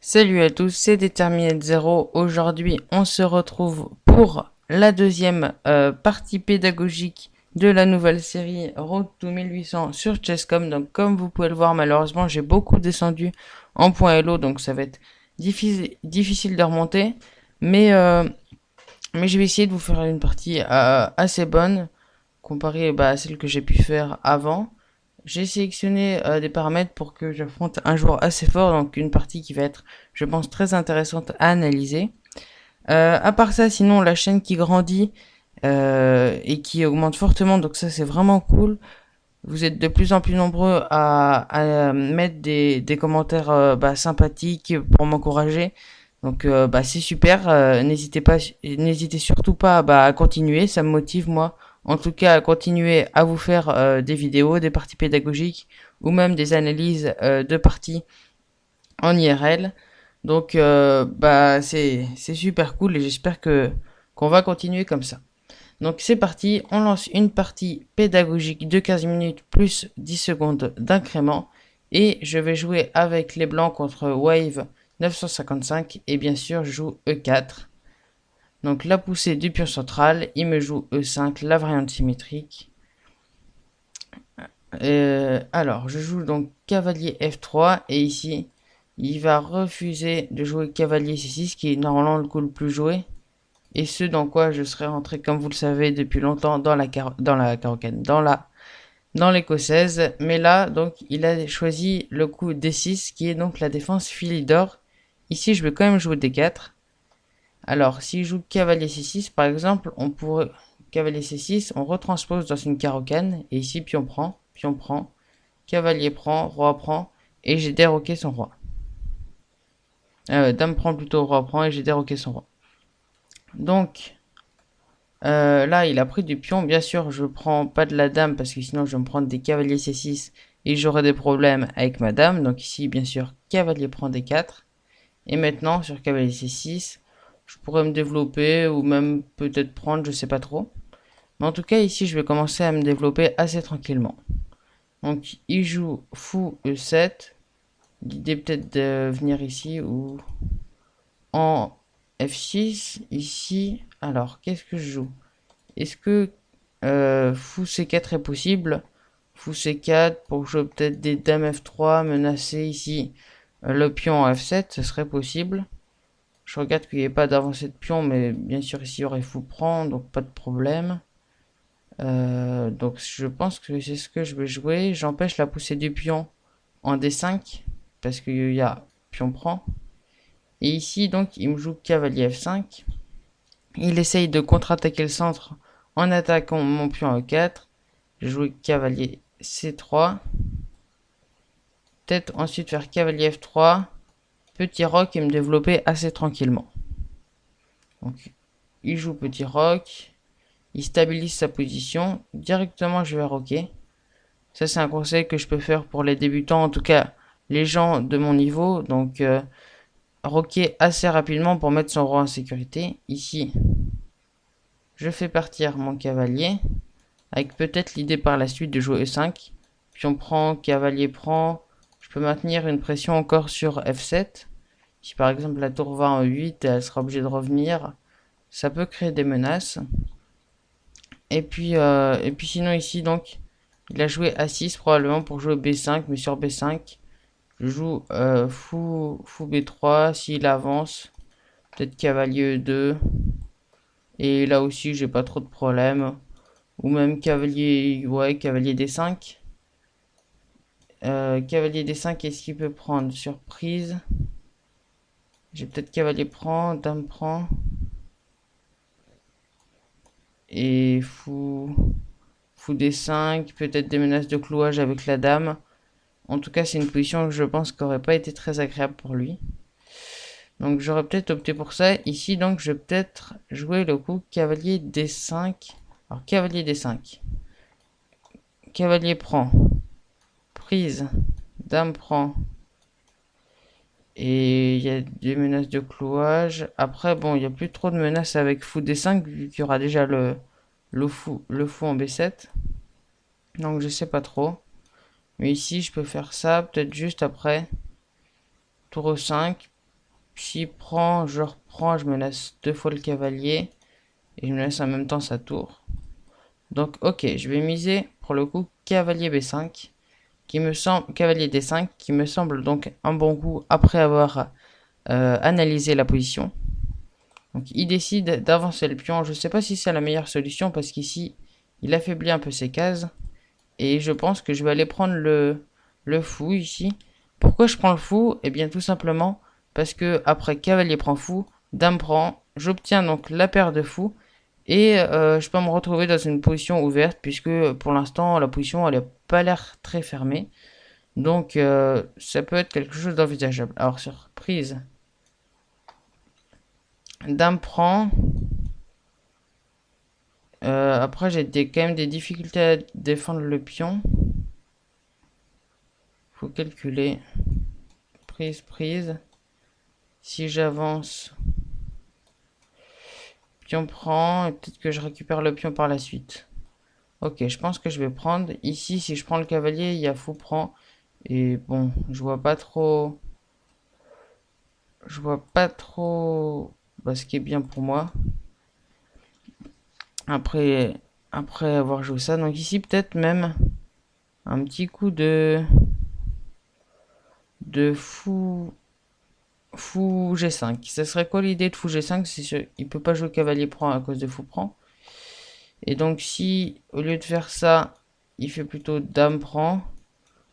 Salut à tous, c'est Déterminé de Zéro. Aujourd'hui, on se retrouve pour la deuxième partie pédagogique de la nouvelle série Road to 1800 sur Chesscom. Donc, comme vous pouvez le voir, malheureusement, j'ai beaucoup descendu en point Elo, donc ça va être difficile de remonter. Mais je vais essayer de vous faire une partie assez bonne comparée à celle que j'ai pu faire avant. J'ai sélectionné des paramètres pour que j'affronte un joueur assez fort, donc une partie qui va être, je pense, très intéressante à analyser. À part ça, sinon, la chaîne qui grandit et qui augmente fortement, donc ça c'est vraiment cool. Vous êtes de plus en plus nombreux à mettre des commentaires sympathiques pour m'encourager. Donc c'est super. N'hésitez surtout pas à continuer. Ça me motive moi, en tout cas, à continuer à vous faire des vidéos, des parties pédagogiques ou même des analyses de parties en IRL. Donc c'est super cool et j'espère que qu'on va continuer comme ça. Donc c'est parti, on lance une partie pédagogique de 15 minutes plus 10 secondes d'incrément. Et je vais jouer avec les blancs contre Wave 955. Et bien sûr, je joue E4. Donc la poussée du pion central, il me joue E5, la variante symétrique. Alors, je joue donc cavalier F3. Et ici, il va refuser de jouer cavalier C6, qui est normalement le coup le plus joué. Et ce dans quoi je serais rentré, comme vous le savez, depuis longtemps dans la carocane, dans l'écossaise. Mais là, donc, il a choisi le coup D6, qui est donc la défense Philidor. Ici, je vais quand même jouer D4. Alors, si je joue cavalier C6, par exemple, on pourrait, cavalier C6, on retranspose dans une carocane, et ici, pion prend, cavalier prend, roi prend, et j'ai déroqué son roi. Dame prend plutôt, roi prend, et j'ai déroqué son roi. Donc, là, il a pris du pion. Bien sûr, je prends pas de la dame parce que sinon je vais me prendre des cavaliers C6 et j'aurai des problèmes avec ma dame. Donc ici, bien sûr, cavalier prend D4. Et maintenant, sur cavalier C6, je pourrais me développer ou même peut-être prendre, je sais pas trop. Mais en tout cas, ici, je vais commencer à me développer assez tranquillement. Donc, il joue fou E7. L'idée peut-être de venir ici ou en F6. Ici, alors, qu'est-ce que je joue? Est-ce que fou C4 est possible? Fou C4 pour jouer peut-être des dames F3, menacer ici le pion en F7, ce serait possible. Je regarde qu'il n'y ait pas d'avancée de pion, mais bien sûr ici il y aurait fou prend, donc pas de problème. Donc je pense que c'est ce que je vais jouer. J'empêche la poussée du pion en D5, parce qu'il y a pion prend. Et ici donc il me joue cavalier F5. Il essaye de contre-attaquer le centre en attaquant mon pion E4. Je joue cavalier C3. Peut-être ensuite faire cavalier F3. Petit roc et me développer assez tranquillement. Donc il joue petit roc. Il stabilise sa position. Directement je vais roquer. Ça c'est un conseil que je peux faire pour les débutants. En tout cas les gens de mon niveau. Donc roquer assez rapidement pour mettre son roi en sécurité. Ici je fais partir mon cavalier. Avec peut-être l'idée par la suite de jouer E5. Pion prend, cavalier prend. Je peux maintenir une pression encore sur F7. Si par exemple la tour va en E8, elle sera obligée de revenir. Ça peut créer des menaces. Et puis sinon ici donc, il a joué A6 probablement pour jouer B5. Mais sur B5, je joue fou B3 s'il avance. Peut-être cavalier E2. Et là aussi j'ai pas trop de problèmes. Ou même cavalier, ouais, cavalier D5. Cavalier D5, est-ce qu'il peut prendre? Surprise. J'ai peut-être cavalier prend, dame prend. Et fou D5, peut-être des menaces de clouage avec la dame. En tout cas, c'est une position que je pense qui n'aurait pas été très agréable pour lui. Donc j'aurais peut-être opté pour ça. Ici, donc, je vais peut-être jouer le coup cavalier D5. Alors, cavalier D5. Cavalier prend. Prise. Dame prend. Et il y a des menaces de clouage. Après, bon, il n'y a plus trop de menaces avec fou D5, vu qu'il y aura déjà le fou en B7. Donc je sais pas trop. Mais ici, je peux faire ça, peut-être juste après. Tour E5. s'il prend, je reprends, je menace 2 fois le cavalier. Et je menace en même temps sa tour. Donc ok, je vais miser pour le coup cavalier B5. Cavalier D5, qui me semble donc un bon coup après avoir analysé la position. Donc il décide d'avancer le pion. Je ne sais pas si c'est la meilleure solution parce qu'ici il affaiblit un peu ses cases. Et je pense que je vais aller prendre le fou ici. Pourquoi je prends le fou? Eh bien tout simplement parce que après cavalier prend fou, dame prend, j'obtiens donc la paire de fous. Et je peux me retrouver dans une position ouverte puisque pour l'instant la position elle n'a pas l'air très fermée. Donc ça peut être quelque chose d'envisageable. Alors surprise, dame prend. Après j'ai quand même des difficultés à défendre le pion. Faut calculer. Prise. Si j'avance, pion prend et peut-être que je récupère le pion par la suite. Ok, je pense que je vais prendre. Ici, si je prends le cavalier, il y a fou prend. Et bon, je vois pas trop. Ce qui est bien pour moi. Après, après avoir joué ça. Donc ici, peut-être même un petit coup de fou G5. Ça serait quoi l'idée de fou G5? C'est sûr, il peut pas jouer cavalier prend à cause de fou prend. Et donc si, au lieu de faire ça, il fait plutôt dame prend,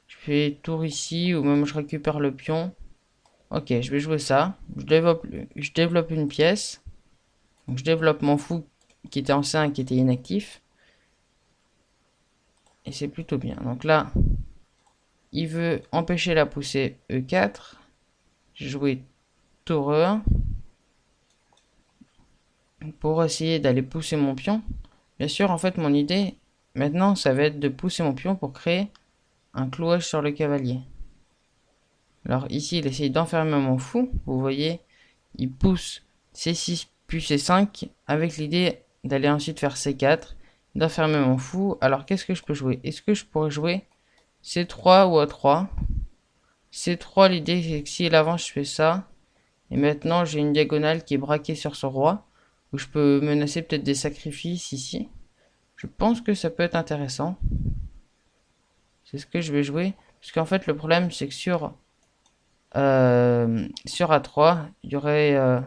je fais tour ici, ou même je récupère le pion. Ok, je vais jouer ça. Je développe une pièce. Donc je développe mon fou qui était en C1, qui était inactif. Et c'est plutôt bien. Donc là, il veut empêcher la poussée E4. J'ai joué tour E1 pour essayer d'aller pousser mon pion. Bien sûr, en fait, mon idée, maintenant, ça va être de pousser mon pion pour créer un clouage sur le cavalier. Alors ici, il essaye d'enfermer mon fou. Vous voyez, il pousse C6 puis C5 avec l'idée d'aller ensuite faire C4, d'enfermer mon fou. Alors qu'est-ce que je peux jouer? Est-ce que je pourrais jouer C3 ou A3? C3, l'idée c'est que s'il avance, je fais ça. Et maintenant, j'ai une diagonale qui est braquée sur ce roi, où je peux menacer peut-être des sacrifices ici. Je pense que ça peut être intéressant. C'est ce que je vais jouer. Parce qu'en fait, le problème, c'est que sur A3, il y aurait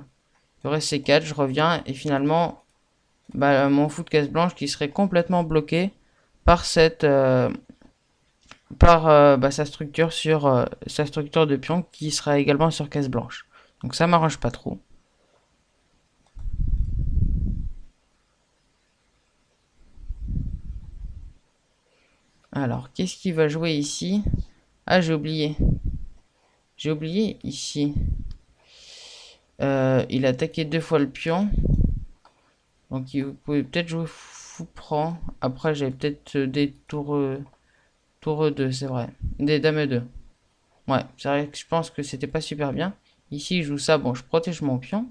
C4, je reviens, et finalement, mon fou de case blanche qui serait complètement bloqué par sa structure sa structure de pion qui sera également sur case blanche. Donc ça m'arrange pas trop. Alors, qu'est-ce qu'il va jouer ici? Ah, j'ai oublié. J'ai oublié ici. Il a attaqué 2 fois le pion. Donc, vous pouvez peut-être jouer fou prend. Après, j'ai peut-être des tours E2, c'est vrai. Des dames E2. Ouais, c'est vrai que je pense que c'était pas super bien. Ici, je joue ça. Bon, je protège mon pion.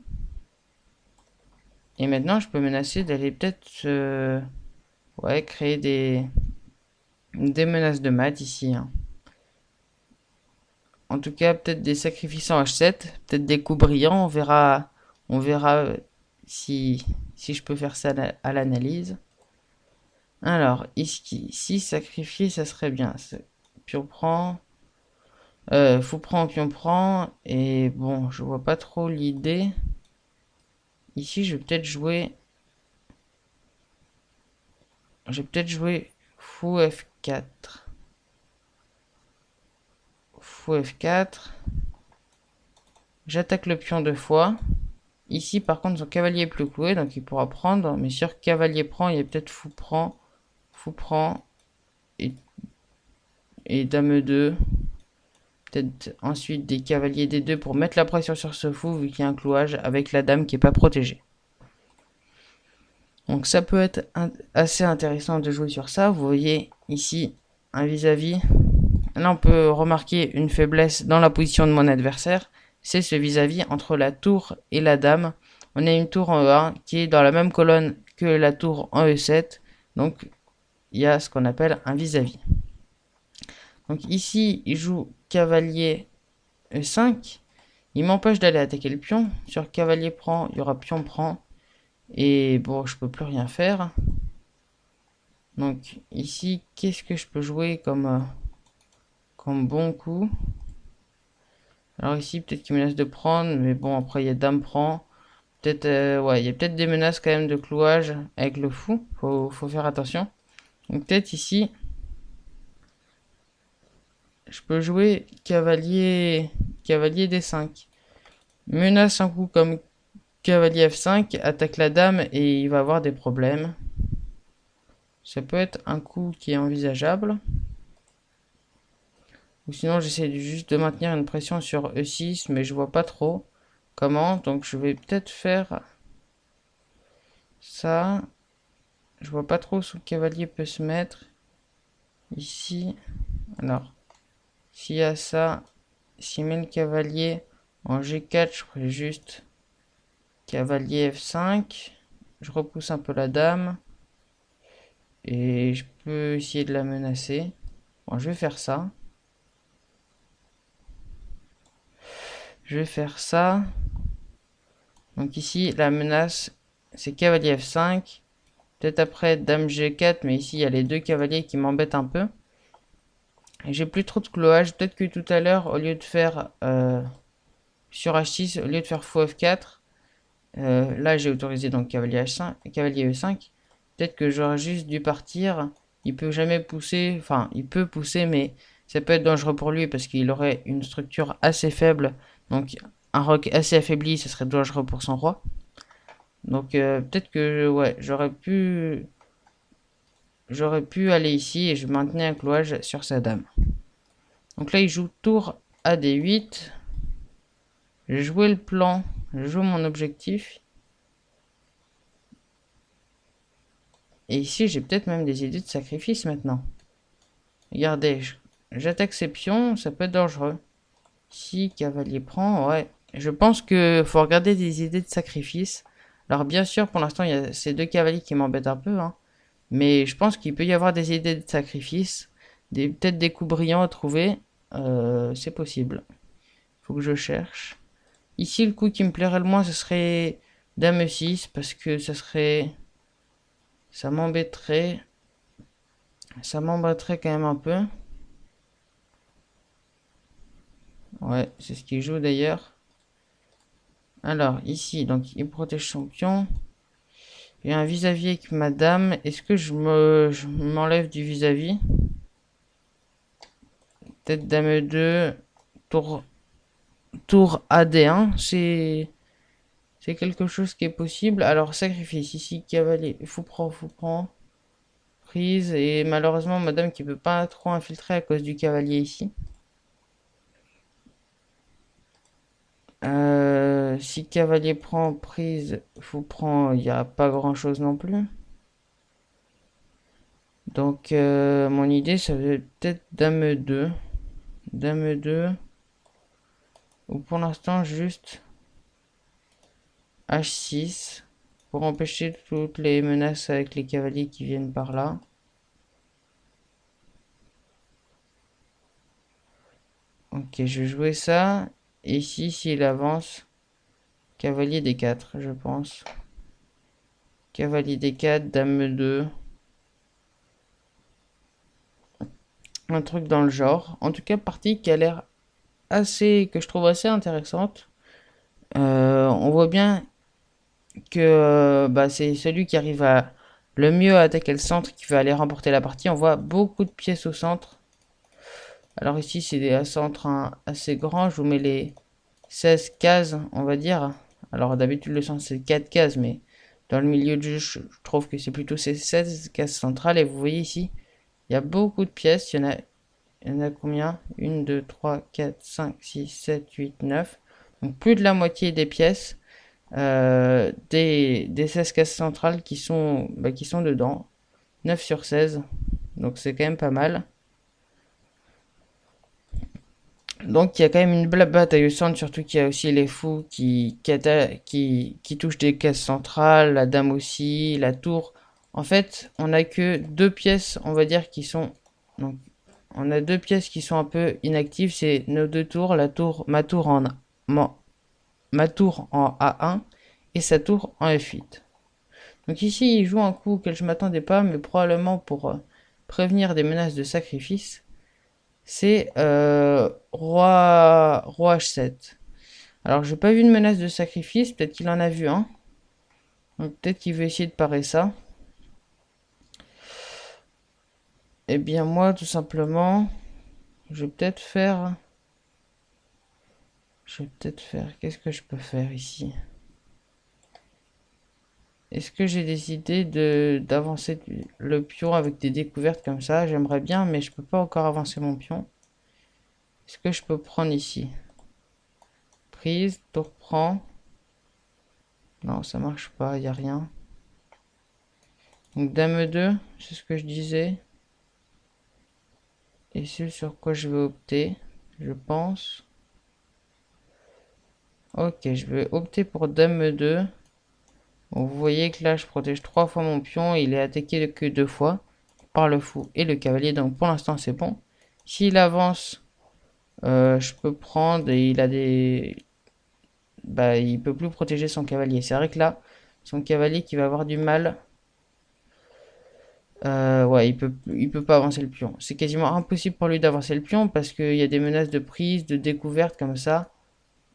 Et maintenant, je peux menacer d'aller peut-être créer des menaces de mat ici. Hein. En tout cas, peut-être des sacrifices en H7, peut-être des coups brillants. On verra si je peux faire ça à l'analyse. Alors, ici, sacrifier, ça serait bien. Pion prend. Fou prend, pion prend. Et bon, je vois pas trop l'idée. Ici, je vais peut-être jouer. Je vais peut-être jouer fou F4. Fou F4. J'attaque le pion 2 fois. Ici, par contre, son cavalier est plus cloué, donc il pourra prendre. Mais sur cavalier prend, il y a peut-être fou prend et dame E2. Peut-être ensuite des cavaliers D2 pour mettre la pression sur ce fou, vu qu'il y a un clouage avec la dame qui n'est pas protégée. Donc ça peut être assez intéressant de jouer sur ça. Vous voyez ici un vis-à-vis. Là, on peut remarquer une faiblesse dans la position de mon adversaire. C'est ce vis-à-vis entre la tour et la dame. On a une tour en E1 qui est dans la même colonne que la tour en E7. Donc, il y a ce qu'on appelle un vis-à-vis. Donc ici, il joue cavalier E5. Il m'empêche d'aller attaquer le pion. Sur cavalier prend, il y aura pion prend. Et bon, je peux plus rien faire. Donc ici, qu'est-ce que je peux jouer comme bon coup? Alors ici, peut-être qu'il menace de prendre, mais bon, après il y a dame prend. Peut-être, ouais, il y a peut-être des menaces quand même de clouage avec le fou. Faut faire attention. Donc peut-être ici, je peux jouer cavalier D5. Menace un coup comme cavalier F5, attaque la dame et il va avoir des problèmes. Ça peut être un coup qui est envisageable. Ou sinon j'essaie juste de maintenir une pression sur E6, mais je vois pas trop comment. Donc je vais peut-être faire ça. Je vois pas trop où son cavalier peut se mettre. Ici. Alors, s'il y a ça, s'il met le cavalier en G4, je ferai juste cavalier F5. Je repousse un peu la dame. Et je peux essayer de la menacer. Bon, je vais faire ça. Je vais faire ça. Donc ici, la menace, c'est cavalier F5. Peut-être après dame G4, mais ici, il y a les deux cavaliers qui m'embêtent un peu. Et j'ai plus trop de clouage. Peut-être que tout à l'heure, au lieu de faire sur H6, au lieu de faire fou F4, là, j'ai autorisé donc cavalier H5, cavalier E5. Peut-être que j'aurais juste dû partir. Il peut jamais pousser. Enfin, il peut pousser, mais ça peut être dangereux pour lui parce qu'il aurait une structure assez faible. Donc, un roc assez affaibli, ça serait dangereux pour son roi. Donc, peut-être que ouais, j'aurais pu aller ici et je maintenais un clouage sur sa dame. Donc là, il joue tour à D8. J'ai joué le plan, je joue mon objectif. Et ici, j'ai peut-être même des idées de sacrifice maintenant. Regardez, j'attaque ces pions, ça peut être dangereux. Si cavalier prend, ouais. Je pense que faut regarder des idées de sacrifice. Alors bien sûr, pour l'instant, il y a ces deux cavaliers qui m'embêtent un peu, hein. Mais je pense qu'il peut y avoir des idées de sacrifice. Peut-être des coups brillants à trouver. C'est possible. Faut que je cherche. Ici, le coup qui me plairait le moins, ce serait dame E6, parce que ça serait... Ça m'embêterait. Ça m'embêterait quand même un peu. Ouais, c'est ce qu'il joue d'ailleurs. Alors, ici, donc, il protège son pion. Il y a un vis-à-vis avec ma dame. Est-ce que je m'enlève du vis-à-vis? Peut-être dame E2. Tour AD1. C'est quelque chose qui est possible. Alors, sacrifice ici, cavalier. Fou prend. Prise. Et malheureusement, madame qui peut pas trop infiltrer à cause du cavalier ici. Si cavalier prend prise, fou prend, il n'y a pas grand chose non plus. Donc, mon idée, ça va peut-être dame E2. Dame E2. Ou pour l'instant, juste H6. Pour empêcher toutes les menaces avec les cavaliers qui viennent par là. Ok, je vais jouer ça. Et ici, s'il avance, cavalier D4, je pense. Cavalier D4, dame E2. Un truc dans le genre. En tout cas, partie qui a l'air que je trouve assez intéressante. On voit bien que bah, c'est celui qui arrive à le mieux à attaquer le centre qui va aller remporter la partie. On voit beaucoup de pièces au centre. Alors ici, c'est des centres assez grands. Je vous mets les 16 cases, on va dire. Alors d'habitude, le centre, c'est 4 cases, mais dans le milieu du jeu, je trouve que c'est plutôt ces 16 cases centrales. Et vous voyez ici, il y a beaucoup de pièces. Il y en a combien? 1, 2, 3, 4, 5, 6, 7, 8, 9. Donc plus de la moitié des pièces des 16 cases centrales qui sont dedans. 9 sur 16. Donc c'est quand même pas mal. Donc il y a quand même une belle bataille au centre, surtout qu'il y a aussi les fous qui touchent des cases centrales, la dame aussi, la tour. En fait, on a que deux pièces, on va dire, qui sont... Donc, on a deux pièces qui sont un peu inactives, c'est nos deux tours, ma tour ma tour en A1 et sa tour en F8. Donc ici, il joue un coup auquel je m'attendais pas, mais probablement pour prévenir des menaces de sacrifice. C'est roi H7. Alors, j'ai pas vu de menace de sacrifice, peut-être qu'il en a vu un. Donc peut-être qu'il veut essayer de parer ça. Eh bien moi, tout simplement, je vais peut-être faire... Qu'est-ce que je peux faire ici? Est-ce que j'ai des idées d'avancer le pion avec des découvertes comme ça? J'aimerais bien, mais je peux pas encore avancer mon pion. Est-ce que je peux prendre ici? Prise, tour prend. Non, ça marche pas, il n'y a rien. Donc dame 2, c'est ce que je disais. Et c'est sur quoi je vais opter, je pense. Ok, je vais opter pour dame 2. Bon, vous voyez que là, je protège 3 fois mon pion. Il est attaqué que 2 fois par le fou et le cavalier. Donc pour l'instant, c'est bon. S'il avance, je peux prendre et il a des... Bah, il peut plus protéger son cavalier. C'est vrai que là, son cavalier qui va avoir du mal. Ouais, il peut pas avancer le pion. C'est quasiment impossible pour lui d'avancer le pion parce qu'il y a des menaces de prise, de découverte comme ça.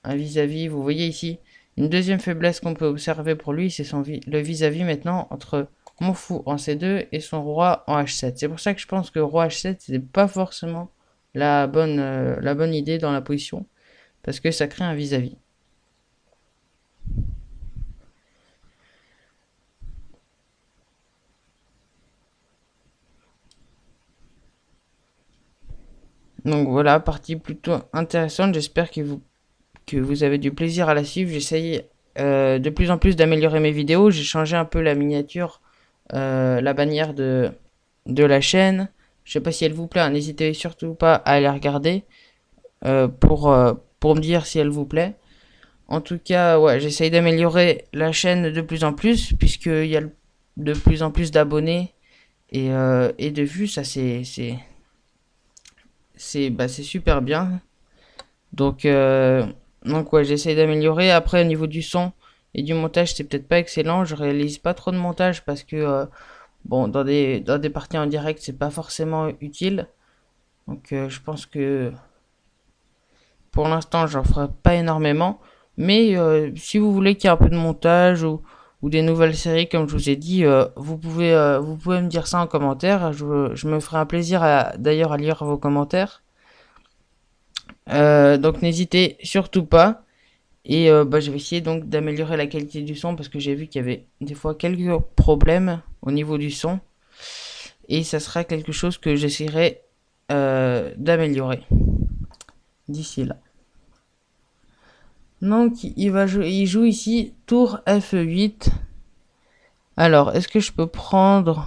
Un vis-à-vis, vous voyez ici. Une deuxième faiblesse qu'on peut observer pour lui, c'est le vis-à-vis maintenant entre mon fou en C2 et son roi en H7. C'est pour ça que je pense que roi H7, c'est pas forcément la bonne idée dans la position. Parce que ça crée un vis-à-vis. Donc voilà, partie plutôt intéressante. J'espère que vous avez du plaisir à la suivre. J'essaye de plus en plus d'améliorer mes vidéos. J'ai changé un peu la miniature, la bannière de la chaîne. Je sais pas si elle vous plaît, hein. N'hésitez surtout pas à aller regarder pour me dire si elle vous plaît. En tout cas, ouais, j'essaye d'améliorer la chaîne de plus en plus, puisqu'il y a de plus en plus d'abonnés et de vues. Ça, c'est super bien. Donc, ouais, j'essaye d'améliorer. Après, au niveau du son et du montage, c'est peut-être pas excellent. Je réalise pas trop de montage parce que, bon, dans des parties en direct, c'est pas forcément utile. Donc, je pense que pour l'instant, j'en ferai pas énormément. Mais si vous voulez qu'il y ait un peu de montage ou des nouvelles séries, comme je vous ai dit, vous pouvez me dire ça en commentaire. Je me ferai un plaisir d'ailleurs à lire vos commentaires. Donc n'hésitez surtout pas. Et bah, je vais essayer donc d'améliorer la qualité du son parce que j'ai vu qu'il y avait des fois quelques problèmes au niveau du son. Et ça sera quelque chose que j'essaierai d'améliorer d'ici là. Donc il joue ici tour F8. Alors, est-ce que je peux prendre...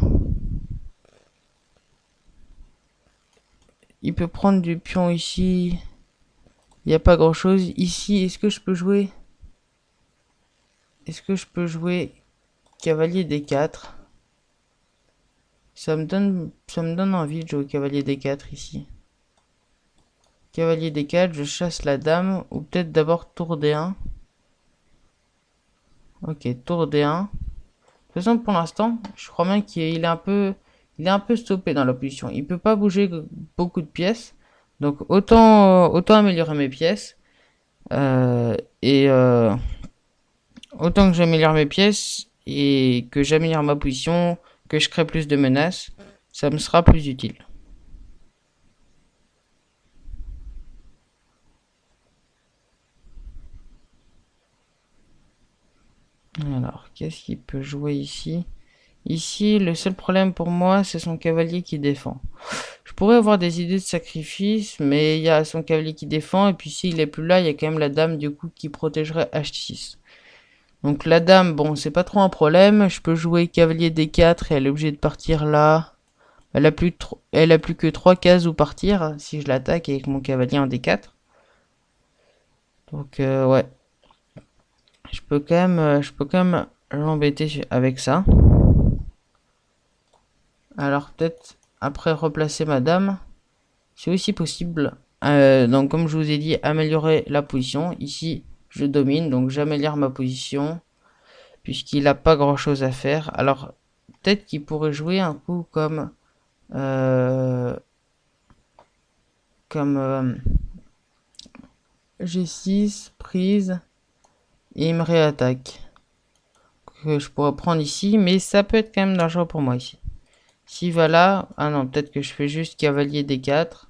Il peut prendre du pion ici. Il n'y a pas grand-chose. Ici, est-ce que je peux jouer... Est-ce que je peux jouer cavalier D4? Ça me donne envie de jouer cavalier D4 ici. Cavalier D4, je chasse la dame. Ou peut-être d'abord tour D1. Ok, tour D1. De toute façon, pour l'instant, je crois bien qu'il est un peu stoppé dans la position. Il peut pas bouger beaucoup de pièces. Donc autant améliorer mes pièces. Et autant que j'améliore mes pièces et que j'améliore ma position, que je crée plus de menaces, ça me sera plus utile. Alors, qu'est-ce qu'il peut jouer ici? Ici, le seul problème pour moi, c'est son cavalier qui défend. Je pourrais avoir des idées de sacrifice, mais il y a son cavalier qui défend, et puis s'il est plus là, il y a quand même la dame, du coup, qui protégerait H6. Donc la dame, bon, c'est pas trop un problème. Je peux jouer cavalier D4 et elle est obligée de partir là. Elle a plus que 3 cases où partir si je l'attaque avec mon cavalier en D4. Donc ouais, je peux quand même l'embêter avec ça. Alors peut-être après replacer ma dame, c'est aussi possible. Donc comme je vous ai dit, améliorer la position. Ici, je domine, donc j'améliore ma position, puisqu'il n'a pas grand-chose à faire. Alors, peut-être qu'il pourrait jouer un coup comme... G6, prise, et il me réattaque. Que je pourrais prendre ici, mais ça peut être quand même dangereux pour moi ici. S'il va là, ah non, peut-être que je fais juste cavalier D4.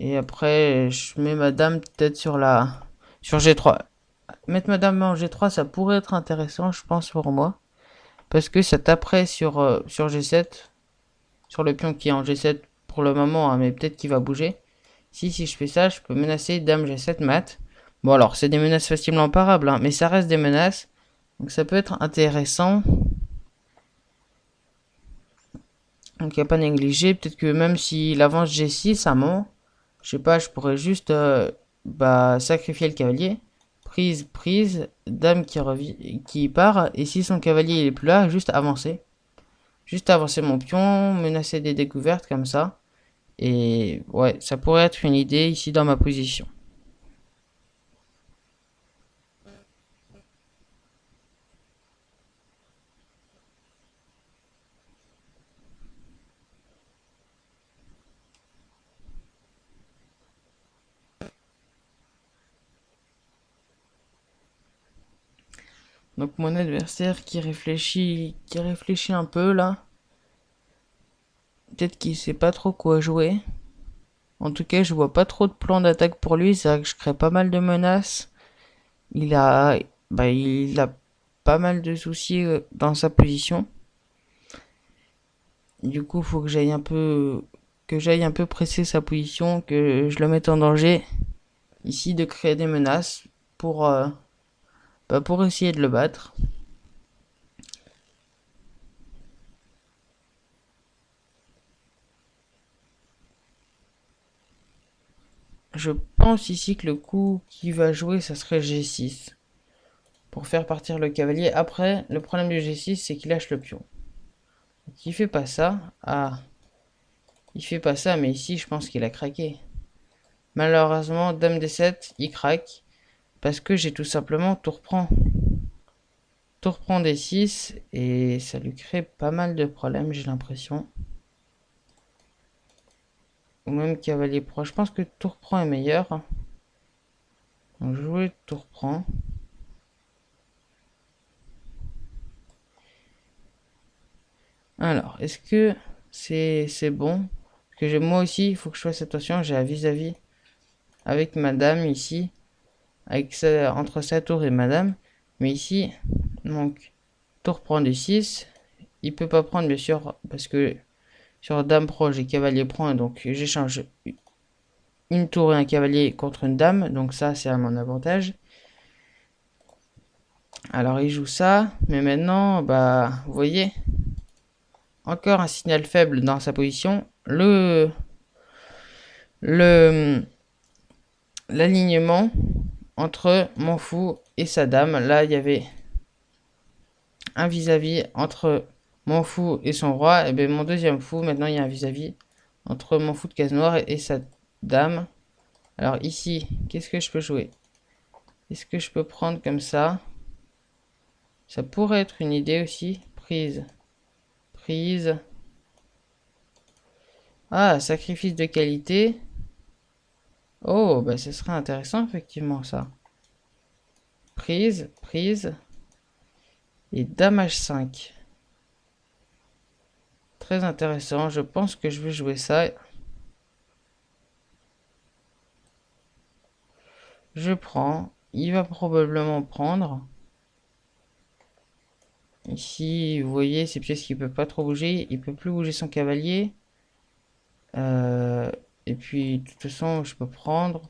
Et après, je mets ma dame peut-être sur G3. Mettre ma dame en G3, ça pourrait être intéressant, je pense, pour moi. Parce que ça taperait sur G7. Sur le pion qui est en G7 pour le moment, hein, mais peut-être qu'il va bouger. Si je fais ça, je peux menacer dame G7 mat. Bon alors, c'est des menaces facilement parables, hein, mais ça reste des menaces. Donc ça peut être intéressant. Donc il n'y a pas à négliger. Peut-être que même s'il avance G6 à un moment, je sais pas, je pourrais juste sacrifier le cavalier. Prise, dame qui part. Et si son cavalier il est plus là, juste avancer. Juste avancer mon pion, menacer des découvertes comme ça. Et ouais, ça pourrait être une idée ici dans ma position. Donc mon adversaire qui réfléchit un peu là. Peut-être qu'il sait pas trop quoi jouer. En tout cas, je vois pas trop de plans d'attaque pour lui. C'est vrai que je crée pas mal de menaces. Il a pas mal de soucis dans sa position. Du coup, faut que j'aille un peu presser sa position, que je le mette en danger. Ici, de créer des menaces pour pour essayer de le battre. Je pense ici que le coup qu'il va jouer, ça serait G6. Pour faire partir le cavalier. Après, le problème du G6, c'est qu'il lâche le pion. Donc, il fait pas ça. Ah. Il fait pas ça, mais ici, je pense qu'il a craqué. Malheureusement, dame D7, il craque. Parce que j'ai tout simplement tour prend. Tour prend D6. Et ça lui crée pas mal de problèmes, j'ai l'impression. Ou même cavalier pro. Je pense que tour prend est meilleur. Donc jouer tour prend. Alors, est-ce que c'est bon? Parce que moi aussi, il faut que je fasse attention. J'ai un vis-à-vis avec madame ici. Entre sa tour et madame. Mais ici, donc, tour prend D6. Il peut pas prendre, bien sûr, parce que sur dame pro, j'ai cavalier prend. Donc, j'échange une tour et un cavalier contre une dame. Donc, ça, c'est à mon avantage. Alors, il joue ça. Mais maintenant, vous voyez, encore un signal faible dans sa position. L'alignement entre mon fou et sa dame. Là, il y avait un vis-à-vis entre mon fou et son roi. Et bien, mon deuxième fou, maintenant, il y a un vis-à-vis entre mon fou de case noire et sa dame. Alors ici, qu'est-ce que je peux jouer? Est-ce que je peux prendre comme ça? Ça pourrait être une idée aussi. Prise. Ah, sacrifice de qualité. Oh, bah ce serait intéressant effectivement ça. Prise. Et dame H5. Très intéressant, je pense que je vais jouer ça. Je prends, il va probablement prendre. Ici, vous voyez, ces pièces qui ne peuvent pas trop bouger. Il peut plus bouger son cavalier. Et puis, de toute façon, je peux prendre.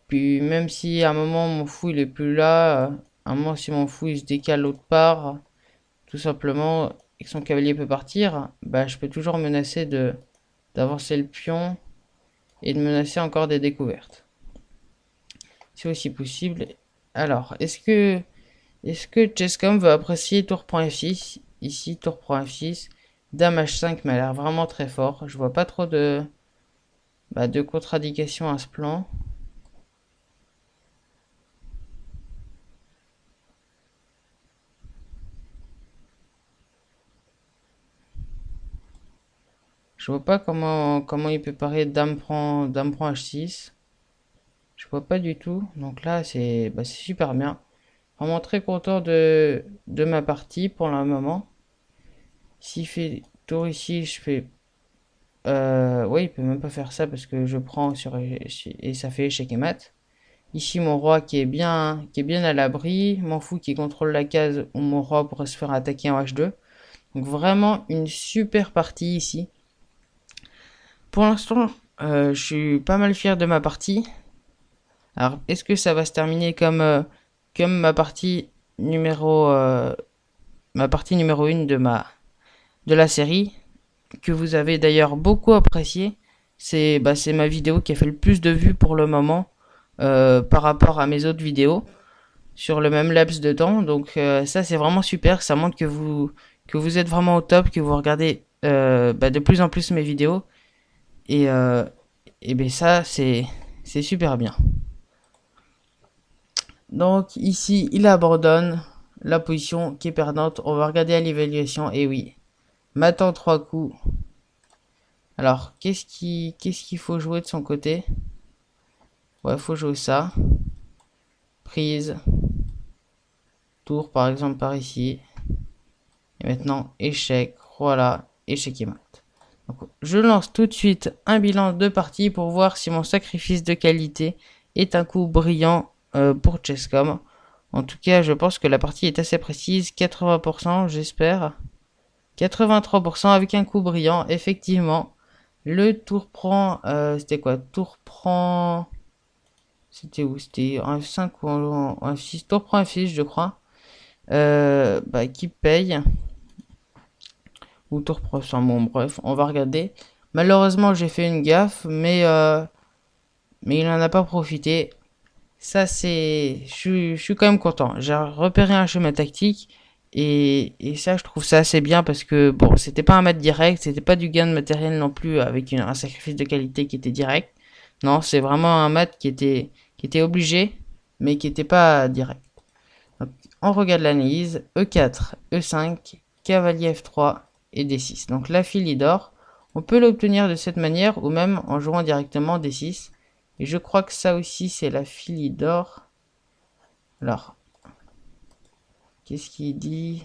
Puis, même si à un moment, mon fou, il est plus là. À un moment, si mon fou, il se décale l'autre part, tout simplement, et que son cavalier peut partir, je peux toujours menacer d'avancer le pion et de menacer encore des découvertes. C'est aussi possible. Alors, est-ce que Chesscom veut apprécier tour prend F6? Ici, tour prend F6. Dame H5 m'a l'air vraiment très fort. Je vois pas trop de de contre-indication à ce plan. Je vois pas comment il peut parer dame prend H6. Je vois pas du tout. Donc là, c'est super bien. Vraiment très content de ma partie pour le moment. S'il fait tour ici, je fais... ouais, il peut même pas faire ça parce que je prends et ça fait échec et mat. Ici, mon roi qui est bien à l'abri. Mon fou qui contrôle la case où mon roi pourrait se faire attaquer en H2. Donc vraiment une super partie ici. Pour l'instant, je suis pas mal fier de ma partie. Alors, est-ce que ça va se terminer comme ma partie numéro 1 de la série, que vous avez d'ailleurs beaucoup apprécié? C'est ma vidéo qui a fait le plus de vues pour le moment par rapport à mes autres vidéos sur le même laps de temps. Donc ça c'est vraiment super, ça montre que vous êtes vraiment au top, que vous regardez de plus en plus mes vidéos et, ben ça c'est super bien. Donc ici, il abandonne la position qui est perdante. On va regarder à l'évaluation. Et oui, maintenant 3 coups. Alors, qu'est-ce qu'il faut jouer de son côté? Ouais, faut jouer ça. Prise. Tour, par exemple, par ici. Et maintenant, échec. Voilà, échec et mat. Donc, je lance tout de suite un bilan de partie pour voir si mon sacrifice de qualité est un coup brillant pour Chesscom. En tout cas, je pense que la partie est assez précise. 80%, j'espère. 83% avec un coup brillant, effectivement. Le tour prend... c'était quoi? Tour prend... C'était où? C'était en F5 ou en F6? Tour prend F6, je crois. Qui paye? Ou tour prend... Enfin, bon, bref, on va regarder. Malheureusement, j'ai fait une gaffe, mais il n'en a pas profité. Ça, c'est... Je suis quand même content. J'ai repéré un chemin tactique. Et ça, je trouve ça assez bien parce que, bon, c'était pas un mat direct, c'était pas du gain de matériel non plus avec un sacrifice de qualité qui était direct. Non, c'est vraiment un mat qui était obligé, mais qui était pas direct. Donc, on regarde l'analyse. E4, E5, cavalier F3 et D6. Donc la file d'or, on peut l'obtenir de cette manière ou même en jouant directement D6. Et je crois que ça aussi, c'est la file d'or. Alors, qu'est-ce qu'il dit?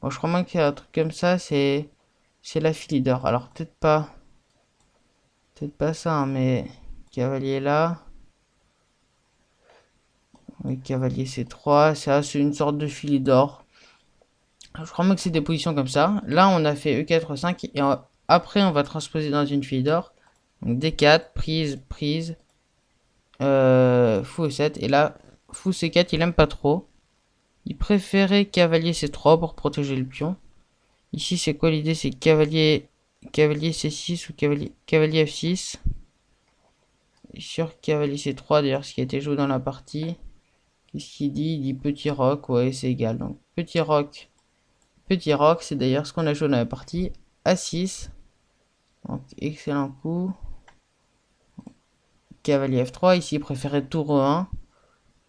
Bon, je crois même qu'il y a un truc comme ça, c'est la file d'or. Alors, peut-être pas ça, hein, mais cavalier là. Oui, cavalier C3, ça, c'est une sorte de file d'or. Je crois même que c'est des positions comme ça. Là, on a fait E4, E5, et après, on va transposer dans une file d'or. Donc, D4, prise, fou E7, et là, fou C4, il aime pas trop. Il préférait cavalier C3 pour protéger le pion. Ici, c'est quoi l'idée? C'est cavalier C6 ou cavalier F6. Sur cavalier C3, d'ailleurs, ce qui a été joué dans la partie. Qu'est-ce qu'il dit? Il dit petit roc, ouais, c'est égal. Donc, petit roc, c'est d'ailleurs ce qu'on a joué dans la partie. A6. Donc, excellent coup. Cavalier F3, ici, il préférait tour E1.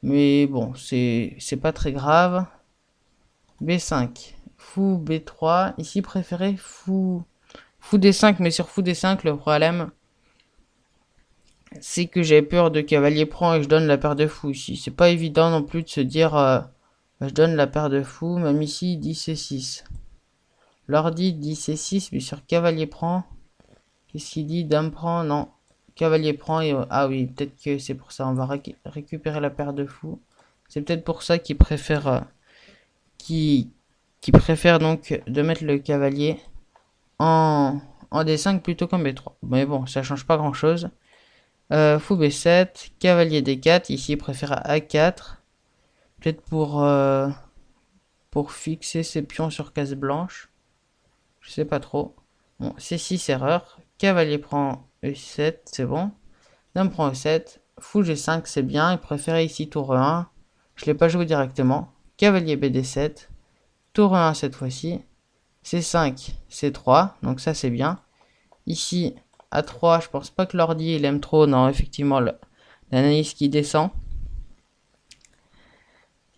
Mais bon, c'est pas très grave. B5. Fou B3. Ici, préféré fou D5, mais sur fou D5, le problème, c'est que j'ai peur de cavalier prend et je donne la paire de fou ici. C'est pas évident non plus de se dire, je donne la paire de fou, même ici, 10 C6. L'ordi dit C6, mais sur cavalier prend, qu'est-ce qu'il dit? Dame prend, non. Cavalier prend, et, ah oui, peut-être que c'est pour ça, on va récupérer la paire de fou. C'est peut-être pour ça qu'il préfère, qui préfère donc de mettre le cavalier en D5 plutôt qu'en B3. Mais bon, ça change pas grand chose. Fou B7, cavalier D4, ici il préfère A4. Peut-être pour fixer ses pions sur case blanche. Je sais pas trop. Bon, C6 erreur. Cavalier prend E7, c'est bon. Dame prend E7. Fou G5, c'est bien. Il préférait ici tour E1. Je l'ai pas joué directement. Cavalier BD7. Tour E1 cette fois-ci. C5, C3. Donc ça c'est bien. Ici, A3, je pense pas que l'ordi il aime trop. Non, effectivement, l'analyse qui descend.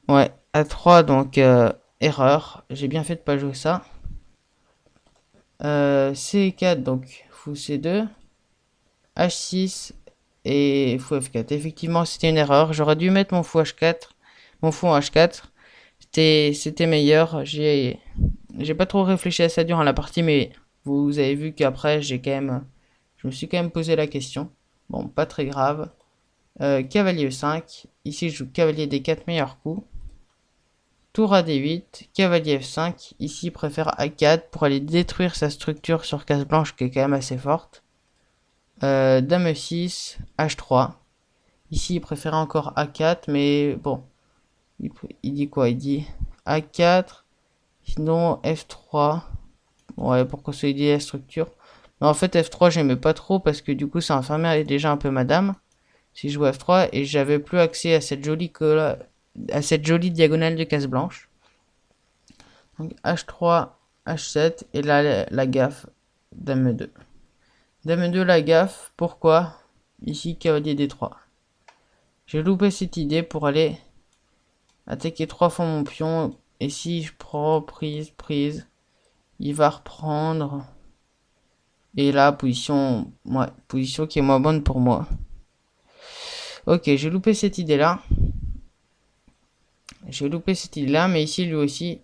Ouais, A3, donc erreur. J'ai bien fait de pas jouer ça. C4, donc fou C2. H6 et fou F4. Effectivement, c'était une erreur. J'aurais dû mettre mon fou H4. Mon fou en H4. C'était meilleur. J'ai pas trop réfléchi à ça durant la partie, mais vous avez vu qu'après, je me suis quand même posé la question. Bon, pas très grave. Cavalier E5. Ici, je joue cavalier D4, meilleur coup. Tour à D8, cavalier F5. Ici, il préfère A4 pour aller détruire sa structure sur case blanche qui est quand même assez forte. Dame E6, H3. Ici, il préfère encore A4, mais bon. Il dit quoi? Il dit A4, sinon F3. Ouais, pour consolider la structure. Mais en fait, F3, j'aimais pas trop parce que du coup, ça enfermait déjà un peu ma dame. Si je joue F3 et j'avais plus accès à cette jolie diagonale de case blanche. Donc H3, H7 et là la gaffe Dame 2. Dame 2 la gaffe, pourquoi? Ici cavalier D3. J'ai loupé cette idée pour aller attaquer 3 fois mon pion. Et si je prends prise, il va reprendre. Et là, position qui est moins bonne pour moi. Ok, j'ai loupé cette idée-là. Mais ici, lui aussi,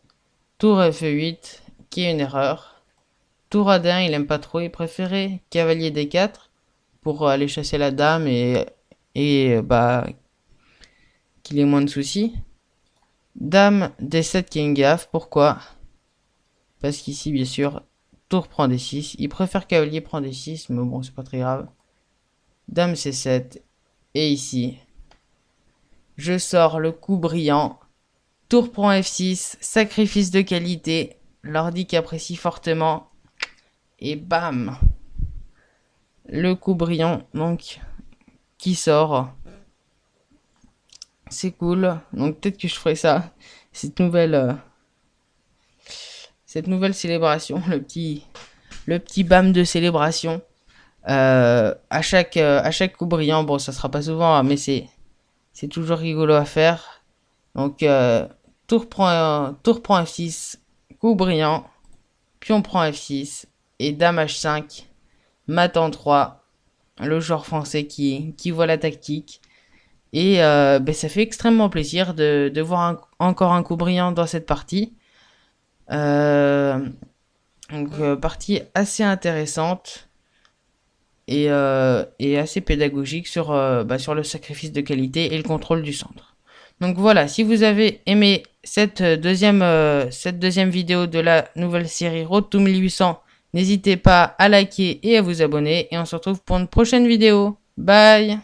tour F8, qui est une erreur. Tour A1, il aime pas trop, il préférait cavalier D4 pour aller chasser la dame et bah qu'il ait moins de soucis. Dame D7 qui est une gaffe, pourquoi? Parce qu'ici, bien sûr, tour prend D6. Il préfère cavalier prend D6, mais bon, c'est pas très grave. Dame C7. Et ici, je sors le coup brillant. Tour prend F6, sacrifice de qualité. L'ordi qui apprécie fortement. Et bam! Le coup brillant, donc, qui sort. C'est cool. Donc peut-être que je ferai ça. Cette nouvelle célébration. Le petit bam de célébration. À chaque coup brillant. Bon, ça sera pas souvent, hein, mais c'est toujours rigolo à faire. Donc, tour prend F6. Coup brillant. Pion prend F6. Et dame H5. Mat en 3. Le joueur français qui voit la tactique. Et ça fait extrêmement plaisir de voir encore un coup brillant dans cette partie. Partie assez intéressante et assez pédagogique sur le sacrifice de qualité et le contrôle du centre. Donc voilà, si vous avez aimé cette deuxième vidéo de la nouvelle série Road to 1800, n'hésitez pas à liker et à vous abonner. Et on se retrouve pour une prochaine vidéo. Bye!